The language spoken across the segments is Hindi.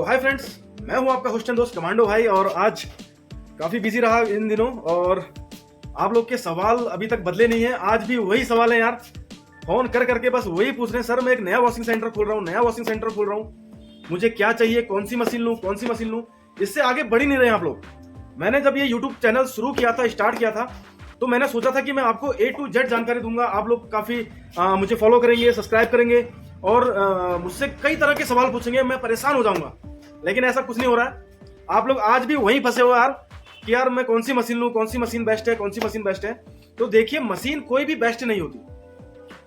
तो हाय फ्रेंड्स, मैं हूं आपका होस्ट एंड दोस्त कमांडो भाई। और आज काफ़ी बिजी रहा इन दिनों और आप लोग के सवाल अभी तक बदले नहीं है। आज भी वही सवाल है यार, फोन कर करके बस वही पूछ रहे हैं, सर मैं एक नया वॉशिंग सेंटर खोल रहा हूँ, मुझे क्या चाहिए, कौन सी मशीन लूँ। इससे आगे बढ़ ही नहीं रहे आप लोग। मैंने जब ये यूट्यूब चैनल शुरू किया था, स्टार्ट किया था, तो मैंने सोचा था कि मैं आपको A to Z जानकारी दूंगा। आप लोग काफ़ी मुझे फॉलो करेंगे, सब्सक्राइब करेंगे और मुझसे कई तरह के सवाल पूछेंगे, मैं परेशान हो जाऊंगा। लेकिन ऐसा कुछ नहीं हो रहा है। आप लोग आज भी वहीं फंसे हो यार कि यार मैं कौन सी मशीन लूँ, कौन सी मशीन बेस्ट है। तो देखिए, मशीन कोई भी बेस्ट नहीं होती।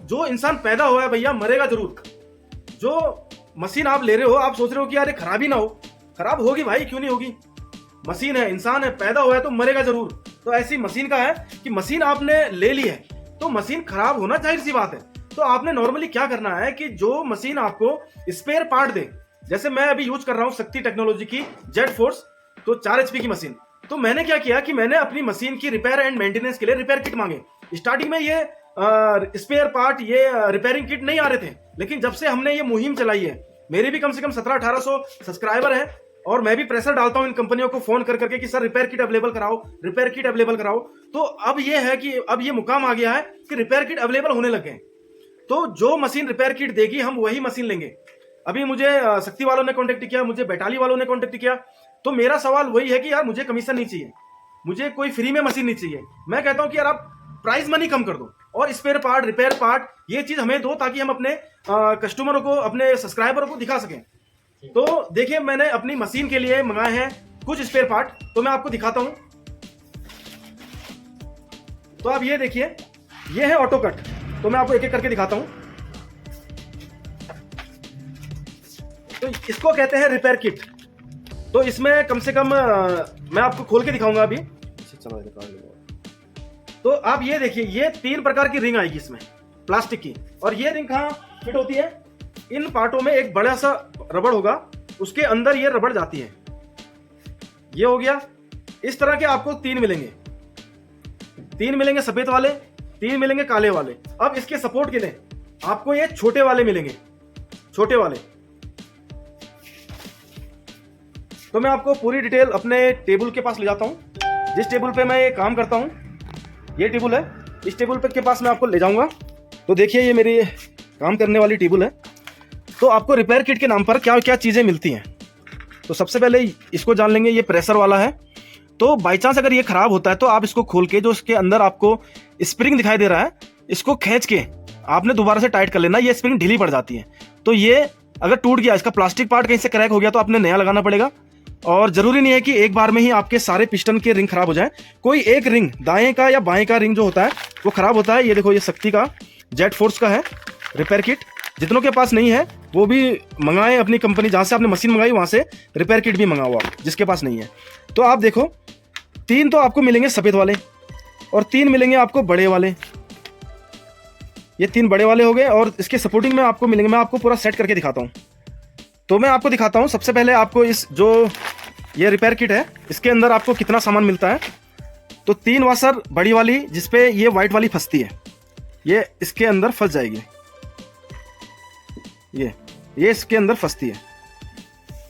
जो इंसान पैदा हुआ है भैया मरेगा जरूर। जो मशीन आप ले रहे हो, आप सोच रहे हो कि यार ये खराब ही ना हो, खराब होगी भाई, क्यों नहीं होगी। मशीन है, इंसान है, पैदा हुआ है तो मरेगा जरूर। तो ऐसी मशीन का है कि मशीन आपने ले ली है तो मशीन खराब होना जाहिर सी बात है। तो आपने नॉर्मली क्या करना है कि जो मशीन आपको स्पेयर पार्ट दे, जैसे मैं अभी यूज कर रहा हूं शक्ति टेक्नोलॉजी की जेट फोर्स, तो 4 HP की मशीन। तो मैंने क्या किया कि मैंने अपनी मशीन की रिपेयर एंड मेंटेनेंस के लिए रिपेयर किट मांगे। स्टार्टिंग में ये स्पेयर पार्ट, ये रिपेयरिंग किट नहीं आ रहे थे, लेकिन जब से हमने ये मुहिम चलाई है, मेरे भी कम से कम 1700-1800 सब्सक्राइबर हैं और मैं भी प्रेशर डालता हूं इन कंपनियों को फोन कर करके कि सर रिपेयर किट अवेलेबल कराओ। तो अब ये है कि अब ये मुकाम आ गया है कि रिपेयर किट अवेलेबल होने लगे हैं। तो जो मशीन रिपेयर किट देगी हम वही मशीन लेंगे। अभी मुझे शक्ति वालों ने कॉन्टेक्ट किया, मुझे बैटाली वालों ने कॉन्टेक्ट किया। तो मेरा सवाल वही है कि यार मुझे कमीशन नहीं चाहिए, मुझे कोई फ्री में मशीन नहीं चाहिए। मैं कहता हूं कि यार आप प्राइस मनी कम कर दो और स्पेयर पार्ट, रिपेयर पार्ट, ये चीज हमें दो ताकि हम अपने कस्टमरों को, अपने सब्सक्राइबरों को दिखा सकें। तो देखिए, मैंने अपनी मशीन के लिए मंगाए हैं कुछ स्पेयर पार्ट, तो मैं आपको दिखाता हूं। तो आप ये देखिए, ये है ऑटो कट। तो मैं आपको एक एक करके दिखाता हूं। तो इसको कहते हैं रिपेयर किट। तो इसमें कम से कम मैं आपको खोल के दिखाऊंगा अभी। तो आप ये देखिए, ये 3 प्रकार की रिंग आएगी इसमें प्लास्टिक की। और ये रिंग कहां फिट होती है, इन पार्टों में एक बड़ा सा रबड़ होगा, उसके अंदर ये रबड़ जाती है। ये हो गया। इस तरह के आपको 3 मिलेंगे सफेद वाले, 3 मिलेंगे काले वाले। अब इसके सपोर्ट के लिए आपको ये छोटे वाले मिलेंगे, छोटे वाले। तो मैं आपको पूरी डिटेल अपने टेबल के पास ले जाता हूं। जिस टेबल पे मैं ये काम करता हूं, ये टेबल है, इस टेबल पे के पास मैं आपको ले जाऊंगा। तो देखिए, ये मेरी काम करने वाली टेबल है। तो आपको रिपेयर किट के नाम पर क्या क्या चीज़ें मिलती हैं, तो सबसे पहले इसको जान लेंगे। ये प्रेशर वाला है। तो बाई चांस अगर ये खराब होता है तो आप इसको खोल के, जो इसके अंदर आपको स्प्रिंग दिखाई दे रहा है, इसको खींच के आपने दोबारा से टाइट कर लेना। ये स्प्रिंग ढीली पड़ जाती है। तो ये अगर टूट गया, इसका प्लास्टिक पार्ट कहीं से क्रैक हो गया, तो आपने नया लगाना पड़ेगा। और जरूरी नहीं है कि एक बार में ही आपके सारे पिस्टन के रिंग खराब हो जाए। कोई एक रिंग, दाएं का या बाएं का रिंग जो होता है वो खराब होता है। ये देखो, ये शक्ति का जेट फोर्स का है रिपेयर किट। जितनों के पास नहीं है वो भी मंगाएं अपनी कंपनी, जहां से आपने मशीन मंगाई वहां से रिपेयर किट भी मंगाओ आप, जिसके पास नहीं है। तो आप देखो, 3 तो आपको मिलेंगे सफेद वाले और 3 मिलेंगे आपको बड़े वाले। ये 3 बड़े वाले हो गए और इसके सपोर्टिंग में आपको मिलेंगे। मैं आपको पूरा सेट करके दिखाता हूं। तो मैं आपको दिखाता हूं। सबसे पहले आपको इस जो ये रिपेयर किट है, इसके अंदर आपको कितना सामान मिलता है। तो 3 वाशर बड़ी वाली, जिसपे ये व्हाइट वाली फंसती है, ये इसके अंदर फंस जाएगी। ये इसके अंदर फंसती है।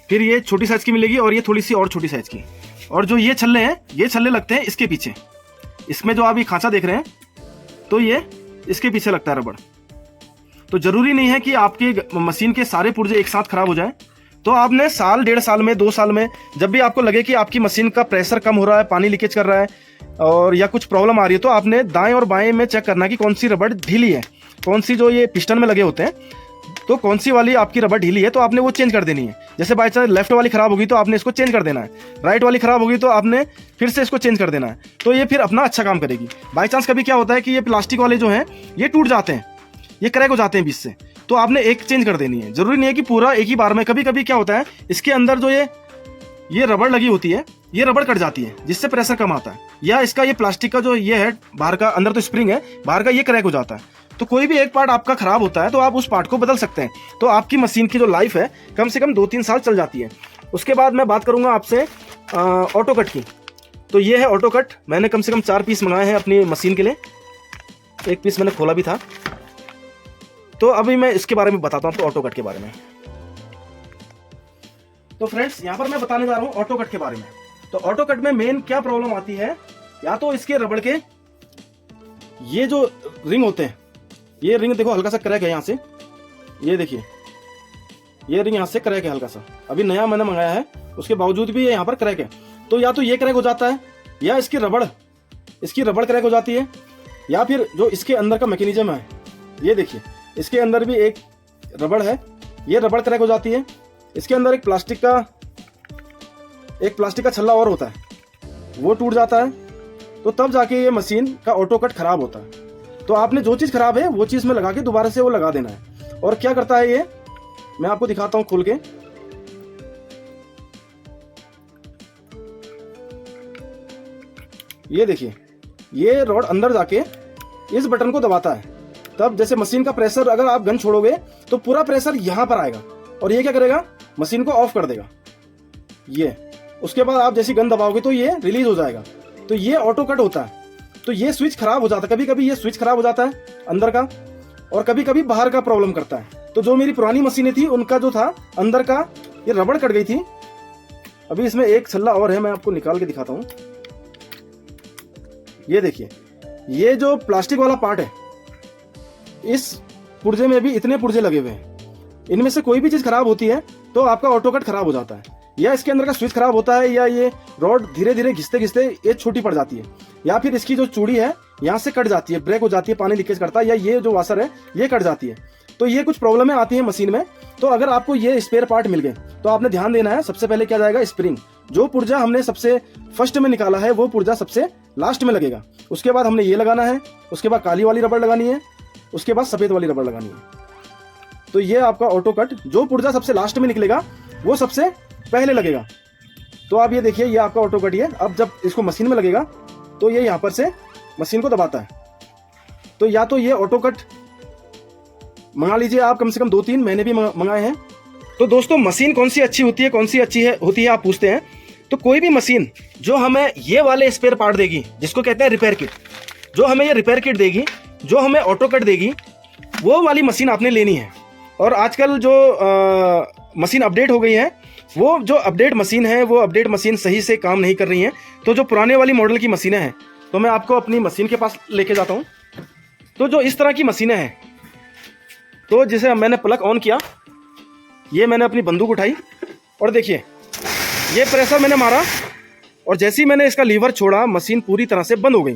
फिर ये छोटी साइज की मिलेगी और ये थोड़ी सी और छोटी साइज की। और जो ये छल्ले हैं, ये छल्ले लगते हैं इसके पीछे। इसमें जो आप ये खांचा देख रहे हैं, तो ये इसके पीछे लगता है रबड़। तो जरूरी नहीं है कि आपकी मशीन के सारे पुर्जे एक साथ खराब हो जाएं। तो आपने साल, 1.5 साल में, 2 साल में, जब भी आपको लगे कि आपकी मशीन का प्रेशर कम हो रहा है, पानी लीकेज कर रहा है और या कुछ प्रॉब्लम आ रही है, तो आपने दाएं और बाएं में चेक करना कि कौन सी रबड़ ढीली है, कौन सी जो ये पिस्टन में लगे होते हैं, तो कौन सी वाली आपकी रबड़ ढीली है, तो आपने वो चेंज कर देनी है। जैसे बाई चांस लेफ्ट वाली खराब होगी तो आपने इसको चेंज कर देना है, राइट वाली खराब होगी तो आपने फिर से इसको चेंज कर देना है। तो ये फिर अपना अच्छा काम करेगी। बाई चांस कभी क्या होता है कि ये प्लास्टिक वाले जो हैं ये टूट जाते हैं, ये क्रैक हो जाते हैं बीच से, तो आपने एक चेंज कर देनी है। जरूरी नहीं है कि पूरा एक ही बार में। कभी कभी क्या होता है, इसके अंदर जो ये रबड़ लगी होती है, ये रबड़ कट जाती है, जिससे प्रेशर कम आता है। या इसका ये प्लास्टिक का जो ये है बाहर का, अंदर तो स्प्रिंग है, बाहर का ये क्रैक हो जाता है। तो कोई भी एक पार्ट आपका खराब होता है तो आप उस पार्ट को बदल सकते हैं। तो आपकी मशीन की जो लाइफ है कम से कम 2-3 साल चल जाती है। उसके बाद मैं बात करूंगा आपसे ऑटो कट की। तो ये है ऑटो कट। मैंने कम से कम 4 पीस मंगाए हैं अपनी मशीन के लिए। एक पीस मैंने खोला भी था। तो अभी मैं इसके बारे में बताता हूँ आपको, ऑटो कट के बारे में। तो फ्रेंड्स यहाँ पर मैं बताने जा रहा हूँ ऑटो कट के बारे में। तो ऑटो कट में मेन क्या प्रॉब्लम आती है, या तो इसके रबड़ के ये जो रिंग होते हैं, ये रिंग देखो हल्का सा क्रैक है यहाँ से, ये देखिए ये रिंग यहाँ से क्रैक है हल्का सा, अभी नया मैंने मंगाया है उसके बावजूद भी यहाँ पर क्रैक है। तो या तो ये क्रैक हो जाता है, या इसकी रबड़ क्रैक हो जाती है, या फिर जो इसके अंदर का मैकेनिज्म है, ये देखिए इसके अंदर भी एक रबड़ है, ये रबड़ क्रैक हो जाती है। इसके अंदर एक प्लास्टिक का छल्ला और होता है, वो टूट जाता है, तो तब जाके ये मशीन का ऑटो कट खराब होता है। तो आपने जो चीज़ खराब है वो चीज़ में लगा के दोबारा से वो लगा देना है। और क्या करता है ये, मैं आपको दिखाता हूँ खोल के। ये देखिए ये रॉड अंदर जाके इस बटन को दबाता है, तब जैसे मशीन का प्रेशर, अगर आप गन छोड़ोगे तो पूरा प्रेशर यहां पर आएगा और ये क्या करेगा, मशीन को ऑफ कर देगा ये। उसके बाद आप जैसी गन दबाओगे तो ये रिलीज हो जाएगा। तो ये ऑटो कट होता है। तो ये स्विच खराब हो जाता है, कभी कभी ये स्विच खराब हो जाता है अंदर का, और कभी कभी बाहर का प्रॉब्लम करता है। तो जो मेरी पुरानी मशीनें थी उनका जो था अंदर का ये रबड़ कट गई थी। अभी इसमें एक छल्ला और है, मैं आपको निकाल के दिखाता हूं। ये देखिए ये जो प्लास्टिक वाला पार्ट है, इस पुर्जे में भी इतने पुर्जे लगे हुए हैं, इनमें से कोई भी चीज खराब होती है तो आपका ऑटो कट खराब हो जाता है। या इसके अंदर का स्विच खराब होता है, या ये रॉड धीरे धीरे घिसते घिसते ये छोटी पड़ जाती है, या फिर इसकी जो चूड़ी है यहाँ से कट जाती है, ब्रेक हो जाती है, पानी लीकेज करता है, या ये जो वाशर है ये कट जाती है। तो ये कुछ प्रॉब्लमें आती है मशीन में। तो अगर आपको ये स्पेयर पार्ट मिल गए तो आपने ध्यान देना है, सबसे पहले क्या जाएगा, स्प्रिंग। जो पुर्जा हमने सबसे फर्स्ट में निकाला है वो पुर्जा सबसे लास्ट में लगेगा। उसके बाद हमने ये लगाना है, उसके बाद काली वाली रबड़ लगानी है, उसके बाद सफेद वाली रबड़ लगानी है। तो ये आपका ऑटो कट, जो पुर्जा सबसे लास्ट में निकलेगा वो सबसे पहले लगेगा। तो आप ये देखिए ये आपका ऑटो कट है। अब जब इसको मशीन में लगेगा तो ये यहाँ पर से मशीन को दबाता है। तो या तो ये ऑटो कट मंगा लीजिए आप, कम से कम 2-3 मैंने भी मंगाए हैं। तो दोस्तों मशीन कौन सी अच्छी होती है, कौन सी अच्छी होती है आप पूछते हैं, तो कोई भी मशीन जो हमें ये वाले स्पेयर पार्ट देगी, जिसको कहते हैं रिपेयर किट, जो हमें ये रिपेयर किट देगी, जो हमें ऑटो कट देगी, वो वाली मशीन आपने लेनी है। और आजकल जो मशीन अपडेट हो गई है, वो जो अपडेट मशीन है वो अपडेट मशीन सही से काम नहीं कर रही है। तो जो पुराने वाली मॉडल की मशीनें हैं, तो मैं आपको अपनी मशीन के पास लेके जाता हूँ। तो जो इस तरह की मशीनें हैं, तो जिसे मैंने प्लग ऑन किया, ये मैंने अपनी बंदूक उठाई और देखिए ये प्रेशर मैंने मारा, और जैसे ही मैंने इसका लीवर छोड़ा मशीन पूरी तरह से बंद हो गई।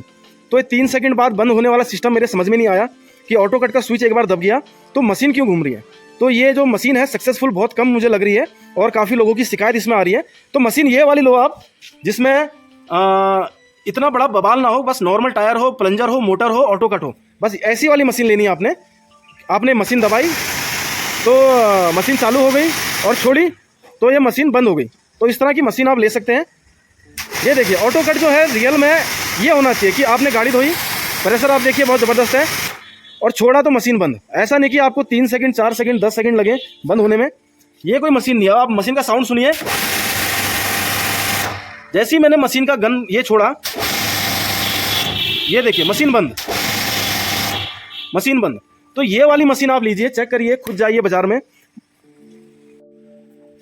तो ये 3 सेकंड बाद बंद होने वाला सिस्टम मेरे समझ में नहीं आया कि ऑटो कट का स्विच एक बार दब गया तो मशीन क्यों घूम रही है। तो ये जो मशीन है सक्सेसफुल बहुत कम मुझे लग रही है, और काफ़ी लोगों की शिकायत इसमें आ रही है। तो मशीन ये वाली लो आप, जिसमें इतना बड़ा बवाल ना हो, बस नॉर्मल टायर हो, प्लंजर हो, मोटर हो, ऑटो कट हो, बस ऐसी वाली मशीन लेनी है आपने मशीन दबाई तो मशीन चालू हो गई, और छोड़ी तो ये मशीन बंद हो गई। तो इस तरह की मशीन आप ले सकते हैं। ये देखिए ऑटो कट जो है रियल में ये होना चाहिए कि आपने गाड़ी धोई, प्रेशर आप देखिए बहुत ज़बरदस्त है, और छोड़ा तो मशीन बंद। ऐसा नहीं कि आपको 3 सेकंड 4 सेकंड 10 सेकंड लगे बंद होने में, ये कोई मशीन नहीं है। आप मशीन का साउंड सुनिए, जैसे ही मैंने मशीन का गन ये छोड़ा, ये देखिए मशीन बंद, मशीन बंद। तो ये वाली मशीन आप लीजिए, चेक करिए, खुद जाइए बाजार में।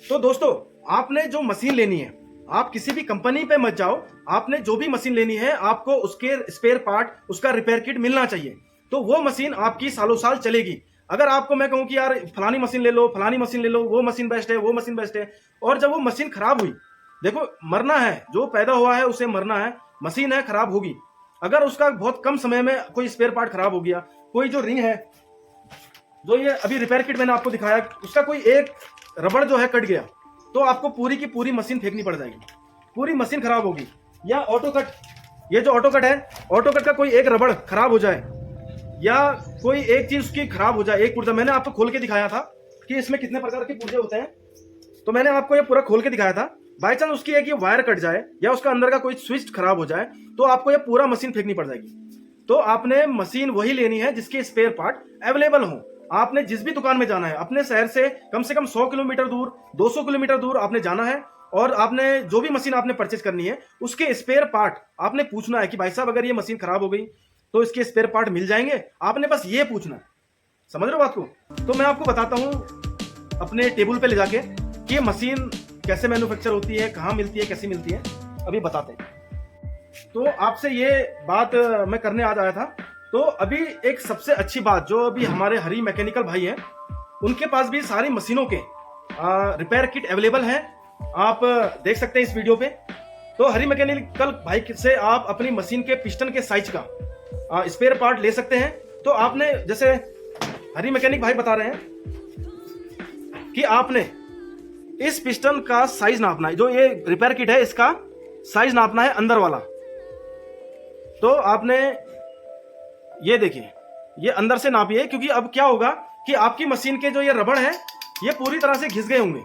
तो दोस्तों आपने जो मशीन लेनी है, आप किसी भी कंपनी पे मत जाओ, आपने जो भी मशीन लेनी है आपको उसके स्पेयर पार्ट, उसका रिपेयर किट मिलना चाहिए। तो वो मशीन आपकी सालों साल चलेगी। अगर आपको मैं कहूं कि यार फलानी मशीन ले लो, फलानी मशीन ले लो, वो मशीन बेस्ट है, वो मशीन बेस्ट है, और जब वो मशीन खराब हुई, देखो मरना है, जो पैदा हुआ है उसे मरना है, मशीन है खराब होगी। अगर उसका बहुत कम समय में कोई स्पेयर पार्ट खराब हो गया, कोई जो रिंग है, जो ये अभी रिपेयर किट मैंने आपको दिखाया, उसका कोई एक रबड़ जो है कट गया, तो आपको पूरी की पूरी मशीन फेंकनी पड़ जाएगी, पूरी मशीन खराब होगी। या ऑटो कट, ये जो ऑटो कट है, ऑटो कट का कोई एक रबड़ खराब हो जाए, या कोई एक चीज उसकी खराब हो जाए, एक पुर्जा मैंने आपको खोल के दिखाया था कि इसमें कितने प्रकार के पुर्जे होते हैं, तो मैंने आपको ये पूरा खोल के दिखाया था। बाई चांस उसकी एक ये वायर कट जाए, या उसका अंदर का कोई स्विच खराब हो जाए, तो आपको ये पूरा मशीन फेंकनी पड़ जाएगी। तो आपने मशीन वही लेनी है जिसके स्पेयर पार्ट अवेलेबल हो। आपने जिस भी दुकान में जाना है, अपने शहर से कम 100 किलोमीटर दूर, 200 किलोमीटर दूर आपने जाना है, और आपने जो भी मशीन आपने परचेज करनी है उसके स्पेयर पार्ट आपने पूछना है कि भाई साहब अगर ये मशीन खराब हो गई तो इसके स्पेयर पार्ट मिल जाएंगे। आपने बस ये पूछना है, समझ रहे हो बात को। तो मैं आपको बताता हूं अपने टेबल पे ले जाके कि ये मशीन कैसे मैन्युफैक्चर होती है, कहाँ मिलती है, कैसी मिलती है, अभी बताते हैं। तो आपसे ये बात मैं करने आज आया था। तो अभी एक सबसे अच्छी बात, जो अभी हमारे हरी मैकेनिकल भाई हैं, उनके पास भी सारी मशीनों के रिपेयर किट अवेलेबल है, आप देख सकते हैं इस वीडियो पे। तो हरी मैकेनिकल भाई से आप अपनी मशीन के पिस्टन के साइज का स्पेयर पार्ट ले सकते हैं। तो आपने, जैसे हरी मैकेनिक भाई बता रहे हैं कि आपने इस पिस्टन का साइज नापना है, जो ये रिपेयर किट है इसका साइज नापना है अंदर वाला। तो आपने ये देखिए, ये अंदर से नापिए, क्योंकि अब क्या होगा कि आपकी मशीन के जो ये रबड़ है ये पूरी तरह से घिस गए होंगे।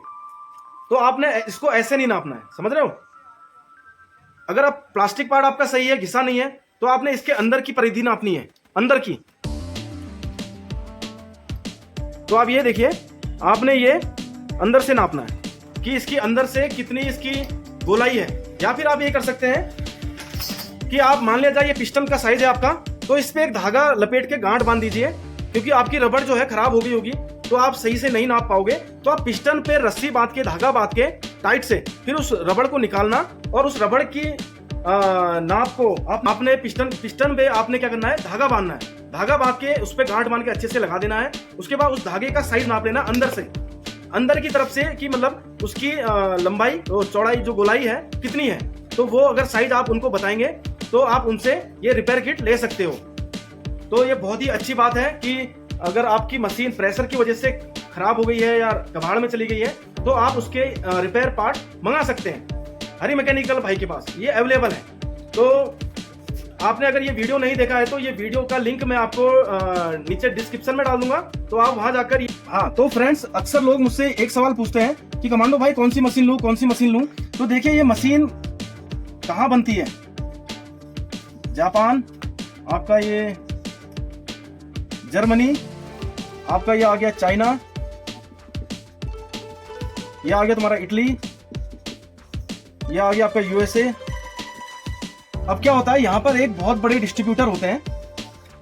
तो आपने इसको ऐसे नहीं नापना है, समझ रहे हो। अगर आप प्लास्टिक पार्ट आपका सही है, घिसा नहीं है, तो आपने इसके अंदर की परिधि नापनी है, अंदर की। तो आप ये देखिए, आपने ये अंदर से नापना है कि इसकी अंदर से कितनी इसकी गोलाई है। या फिर आप ये कर सकते हैं कि आप मान लिया जाए ये पिस्टन का साइज है आपका, तो इस पे एक धागा लपेट के गांठ बांध दीजिए, क्योंकि आपकी रबड़ जो है खराब हो गई होगी तो आप सही से नहीं नाप पाओगे। तो आप पिस्टन पे रस्सी बांध के, धागा बांध के टाइट से, फिर उस रबड़ को निकालना और उस रबड़ की नाप को आप अपने पिस्टन पे आपने क्या करना है, धागा बांधना है। धागा बांध के उस पे गांठ बांध के अच्छे से लगा देना है। उसके बाद उस धागे का साइज नाप लेना अंदर से, अंदर की तरफ से, कि मतलब उसकी लंबाई और चौड़ाई, जो गोलाई है कितनी है। तो वो अगर साइज आप उनको बताएंगे तो आप उनसे ये रिपेयर किट ले सकते हो। तो ये बहुत ही अच्छी बात है कि अगर आपकी मशीन प्रेशर की वजह से खराब हो गई है या कबाड़ में चली गई है, तो आप उसके रिपेयर पार्ट मंगा सकते हैं हरी मैकेनिकल भाई के पास, ये अवेलेबल है। तो आपने अगर ये वीडियो नहीं देखा है तो ये वीडियो का लिंक मैं आपको नीचे डिस्क्रिप्शन में डाल दूंगा, तो आप वहां जाकर। हाँ, तो फ्रेंड्स, अक्सर लोग मुझसे एक सवाल पूछते हैं कि कमांडो भाई कौन सी मशीन लूं, कौन सी मशीन लूं। तो देखिए, ये मशीन कहाँ बनती है, जापान, आपका ये जर्मनी, आपका ये आ गया चाइना, ये आ गया तुम्हारा इटली, ये आ गया आपका यूएसए। अब क्या होता है, यहाँ पर एक बहुत बड़े डिस्ट्रीब्यूटर होते हैं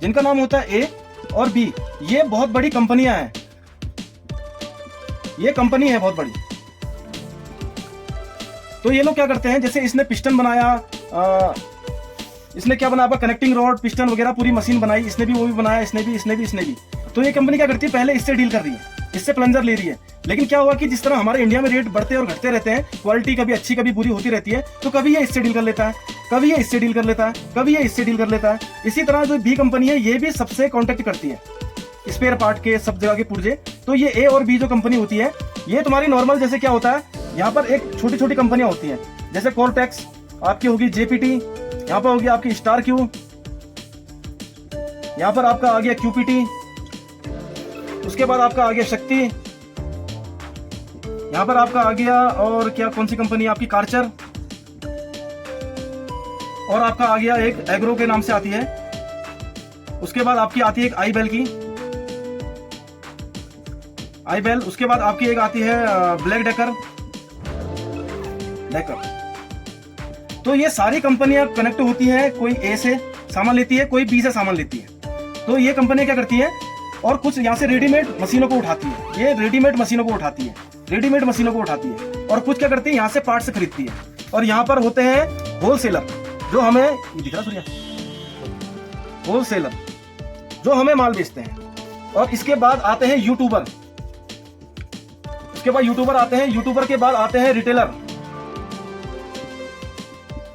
जिनका नाम होता है ए और बी। ये बहुत बड़ी कंपनियां हैं, ये कंपनी है बहुत बड़ी। तो ये लोग क्या करते हैं, जैसे इसने पिस्टन बनाया, इसने क्या बनाया, कनेक्टिंग रॉड, पिस्टन वगैरह पूरी मशीन बनाई, इसने भी वो भी बनाया, इसने भी। तो ये कंपनी क्या करती है, पहले इससे डील कर रही है, इससे प्लंजर ले रही है। लेकिन क्या हुआ कि जिस तरह हमारे इंडिया में रेट बढ़ते और घटते रहते हैं, क्वालिटी कभी अच्छी कभी बुरी होती रहती है, तो कभी ये इससे डील कर लेता है, कभी ये इससे डील कर लेता है, कभी ये इससे डील कर लेता है। इसी तरह जो बी कंपनी है, ये भी सबसे कॉन्टेक्ट करती है स्पेयर पार्ट के, सब जगह के पुर्जे। तो ये ए और बी जो कंपनी होती है, ये तुम्हारी नॉर्मल, जैसे क्या होता है, यहाँ पर एक छोटी छोटी कंपनियां होती हैं, जैसे कोरटेक्स आपकी होगी, जेपीटी, यहाँ पर होगी आपकी स्टार क्यू, यहाँ पर आपका आ गया क्यूपीटी, उसके बाद आपका आ गया शक्ति, यहाँ पर आपका आ गया और क्या, कौन सी कंपनी आपकी, कार्चर, और आपका आ गया एक एग्रो के नाम से आती है। उसके बाद आपकी आती है एक आईबेल की, आईबेल। उसके बाद आपकी एक आती है ब्लैक डेकर। तो ये सारी कंपनियां कनेक्ट होती हैं, कोई ए से सामान लेती है, कोई बी से सामान लेती है। तो ये कंपनी क्या करती है, और कुछ यहाँ से रेडीमेड मशीनों को उठाती है, ये रेडीमेड मशीनों को उठाती है, और कुछ क्या करती है, यहाँ से पार्ट से खरीदती है। और यहाँ पर होते हैं होलसेलर, जो हमें, ये दिख रहा सूर्या, होलसेलर जो हमें माल बेचते हैं। और इसके बाद आते हैं यूट्यूबर, उसके बाद यूट्यूबर आते हैं, यूट्यूबर के बाद आते हैं रिटेलर,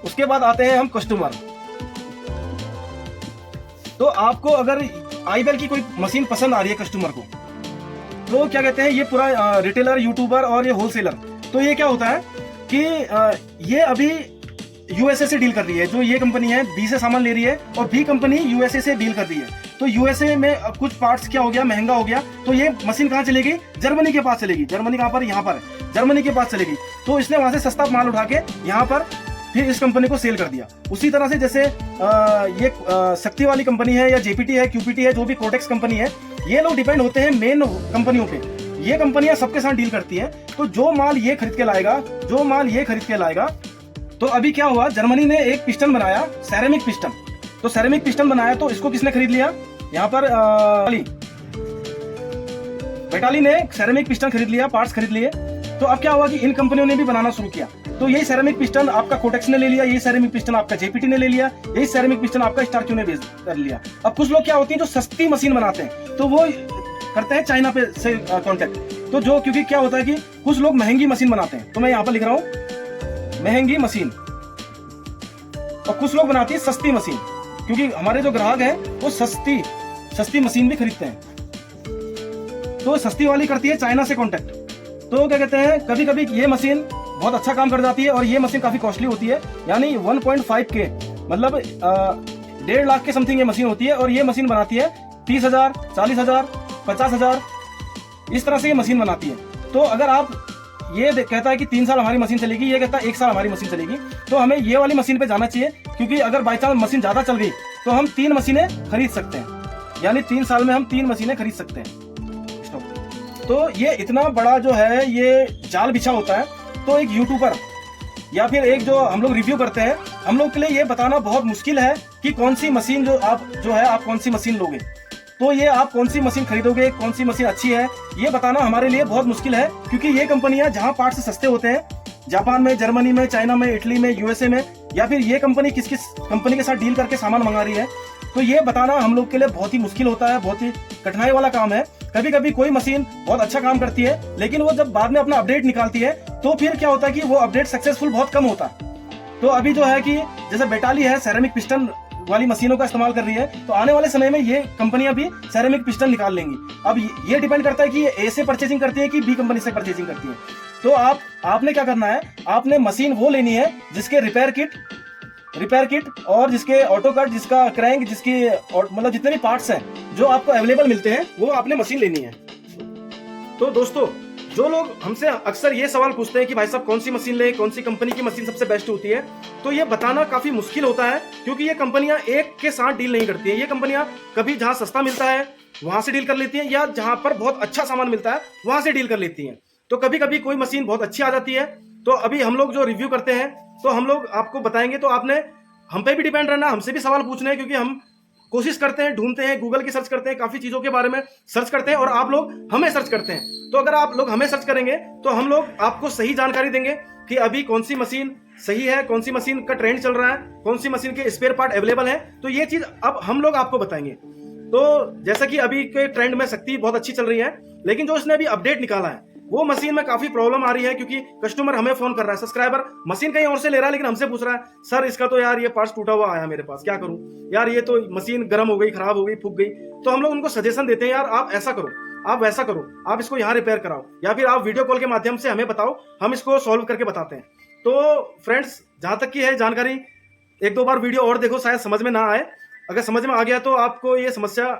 उसके बाद आते हैं हम कस्टमर। तो आपको अगर आईबेल की कोई मशीन पसंद आ रही है कस्टमर को, तो क्या कहते हैं, ये पूरा रिटेलर, यूट्यूबर और ये होलसेलर। तो ये क्या होता है कि ये अभी यूएसए से डील कर रही है, जो ये कंपनी है बी से सामान ले रही है, और बी कंपनी यूएसए से डील कर रही है। तो यूएसए में कुछ पार्ट्स क्या हो गया, महंगा हो गया, तो ये मशीन कहाँ चलेगी, जर्मनी के पास चलेगी। जर्मनी कहाँ पर, यहाँ पर, जर्मनी के पास चलेगी। तो इसने वहां से सस्ता माल उठा के यहाँ पर फिर इस कंपनी को सेल कर दिया। उसी तरह से जैसे ये शक्ति वाली कंपनी है, या जेपीटी है, क्यूपीटी है, जो भी कोटेक्स कंपनी है, ये लोग डिपेंड होते हैं मेन कंपनियों पे। ये कंपनियां सबके साथ डील करती हैं। तो जो माल ये खरीद के लाएगा, तो अभी क्या हुआ, जर्मनी ने एक पिस्टन बनाया, सेरेमिक पिस्टन। तो सेरेमिक पिस्टन बनाया, तो इसको किसने खरीद लिया, यहाँ पर बैटाली ने सेरेमिक पिस्टन खरीद लिया, पार्ट्स खरीद लिए। तो अब क्या हुआ कि इन कंपनियों ने भी बनाना शुरू किया। तो यही सेरेमिक पिस्टन आपका कोटेक्स ने ले लिया, यही सेरेमिक पिस्टन आपका जेपीटी ने ले लिया, यही सेरेमिक पिस्टन आपका स्टार क्यू ने कर लिया। अब कुछ लोग क्या होते हैं जो सस्ती मशीन बनाते हैं तो वो करते हैं चाइना पे से कॉन्टेक्ट। तो जो क्योंकि क्या होता है कि कुछ लोग महंगी मशीन बनाते हैं, तो मैं यहाँ पर लिख रहा हूँ महंगी मशीन, और कुछ लोग बनाती है सस्ती मशीन, क्योंकि हमारे जो ग्राहक हैं वो सस्ती मशीन भी खरीदते हैं। तो सस्ती वाली करती है चाइना से कॉन्टेक्ट। तो क्या कहते हैं, कभी कभी ये मशीन बहुत अच्छा काम कर जाती है और ये मशीन काफी कॉस्टली होती है, यानी 1.5K मतलब 1.5 लाख के समथिंग ये मशीन होती है, और ये मशीन बनाती है 30,000, 40,000, 50,000 इस तरह से ये मशीन बनाती है। तो अगर आप ये कहता है कि 3 साल हमारी मशीन चलेगी, ये कहता है 1 साल हमारी मशीन चलेगी, तो हमें ये वाली मशीन पे जाना चाहिए, क्योंकि अगर बाई चांस मशीन ज्यादा चल गई तो हम 3 मशीनें खरीद सकते हैं, यानी 3 साल में हम 3 मशीनें खरीद सकते हैं। तो ये इतना बड़ा जो है ये जाल बिछा होता है। तो एक यूट्यूबर या फिर एक जो हम लोग रिव्यू करते हैं, हम लोग के लिए ये बताना बहुत मुश्किल है कि कौन सी मशीन आप कौन सी मशीन लोगे, तो ये आप कौन सी मशीन खरीदोगे, कौन सी मशीन अच्छी है, ये बताना हमारे लिए बहुत मुश्किल है। क्योंकि ये कंपनियां जहां पार्ट्स सस्ते होते हैं, जापान में, जर्मनी में, चाइना में, इटली में, यूएसए में, या फिर ये कंपनी किस किस कंपनी के साथ डील करके सामान मंगा रही है, तो ये बताना हम लोग के लिए बहुत ही मुश्किल होता है, बहुत ही कठिनाई वाला काम है। कभी कभी कोई मशीन बहुत अच्छा काम करती है, लेकिन वो जब बाद में अपना अपडेट निकालती है तो फिर क्या होता है कि वो अपडेट सक्सेसफुल बहुत कम होता है। तो अभी जो है कि जैसे बेटाली है सेरेमिक पिस्टन वाली मशीनों का इस्तेमाल कर रही है, तो आने वाले समय में ये कंपनियां भी सेरेमिक पिस्टन निकाल लेंगी। अब ये डिपेंड करता है कि ये ए से परचेजिंग करती है कि बी कंपनी से परचेजिंग करती है। तो आपने क्या करना है, आपने मशीन वो लेनी है जिसके रिपेयर किट और जिसके ऑटो कट, जिसका क्रैंक, जिसकी मतलब जितने भी पार्ट्स हैं जो आपको अवेलेबल मिलते हैं, वो आपने मशीन लेनी है। तो दोस्तों, जो लोग हमसे अक्सर ये सवाल पूछते हैं कि भाई साहब कौन सी मशीन ले, कौन सी कंपनी की मशीन सबसे बेस्ट होती है, तो ये बताना काफी मुश्किल होता है, क्योंकि ये कंपनियां एक के साथ डील नहीं करती है। ये कंपनियां कभी जहां सस्ता मिलता है वहां से डील कर लेती हैं, या जहां पर बहुत अच्छा सामान मिलता है वहां से डील कर लेती हैं। तो कभी कभी कोई मशीन बहुत अच्छी आ जाती है। तो अभी हम लोग जो रिव्यू करते हैं तो हम लोग आपको बताएंगे, तो आपने हम पे भी डिपेंड रहना, हमसे भी सवाल पूछने हैं, क्योंकि हम कोशिश करते हैं, ढूंढते हैं, गूगल की सर्च करते हैं, काफी चीजों के बारे में सर्च करते हैं, और आप लोग हमें सर्च करते हैं। तो अगर आप लोग हमें सर्च करेंगे तो हम लोग आपको सही जानकारी देंगे कि अभी कौन सी मशीन सही है, कौन सी मशीन का ट्रेंड चल रहा है, कौन सी मशीन के स्पेयर पार्ट अवेलेबल है। तो ये चीज अब हम लोग आपको बताएंगे। तो जैसा कि अभी के ट्रेंड में शक्ति बहुत अच्छी चल रही है, लेकिन जो इसने अभी अपडेट निकाला है वो मशीन में काफी प्रॉब्लम आ रही है, क्योंकि कस्टमर हमें फोन कर रहा है, सब्सक्राइबर मशीन कहीं और से ले रहा है लेकिन हमसे पूछ रहा है, सर इसका तो यार ये पार्ट्स टूटा हुआ आया मेरे पास, क्या करूं यार, ये तो मशीन गर्म हो गई, खराब हो गई, फूक गई। तो हम लोग उनको सजेशन देते हैं, यार आप ऐसा करो, आप वैसा करो, आप इसको यहाँ रिपेयर कराओ, या फिर आप वीडियो कॉल के माध्यम से हमें बताओ, हम इसको सॉल्व करके बताते हैं। तो फ्रेंड्स, जहां तक की है जानकारी, 1-2 बार वीडियो और देखो, शायद समझ में ना आए। अगर समझ में आ गया तो आपको ये समस्या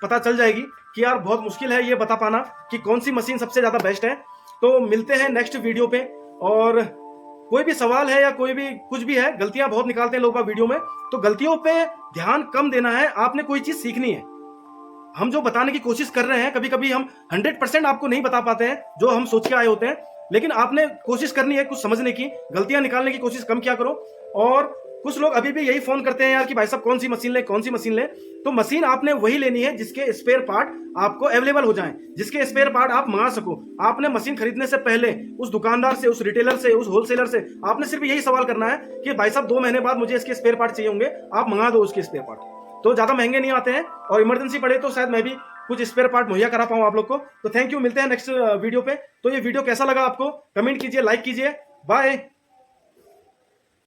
पता चल जाएगी कि यार बहुत मुश्किल है ये बता पाना कि कौन सी मशीन सबसे ज्यादा बेस्ट है। तो मिलते हैं नेक्स्ट वीडियो पे, और कोई भी सवाल है या कोई भी कुछ भी है, गलतियां बहुत निकालते हैं लोग वीडियो में, तो गलतियों पे ध्यान कम देना है। आपने कोई चीज सीखनी है, हम जो बताने की कोशिश कर रहे हैं, कभी कभी हम 100% आपको नहीं बता पाते हैं जो हम सोच के आए होते हैं, लेकिन आपने कोशिश करनी है कुछ समझने की, गलतियां निकालने की कोशिश कम किया करो। और कुछ लोग अभी भी यही फोन करते हैं यार कि भाई साहब कौन सी मशीन ले, कौन सी मशीन ले। तो मशीन आपने वही लेनी है जिसके स्पेयर पार्ट आपको अवेलेबल हो जाएं, जिसके स्पेयर पार्ट आप मंगा सको। आपने मशीन खरीदने से पहले उस दुकानदार से, उस रिटेलर से, उस होलसेलर से आपने सिर्फ यही सवाल करना है कि भाई साहब 2 महीने बाद मुझे इसके स्पेयर पार्ट चाहिए होंगे, आप मंगा दो उसके स्पेयर पार्ट। तो ज्यादा महंगे नहीं आते हैं, और इमरजेंसी पड़े तो शायद मैं भी कुछ स्पेयर पार्ट मुहैया करा पाऊं आप लोग को। तो थैंक यू, मिलते हैं नेक्स्ट वीडियो पे। तो ये वीडियो कैसा लगा आपको कमेंट कीजिए, लाइक कीजिए, बाय।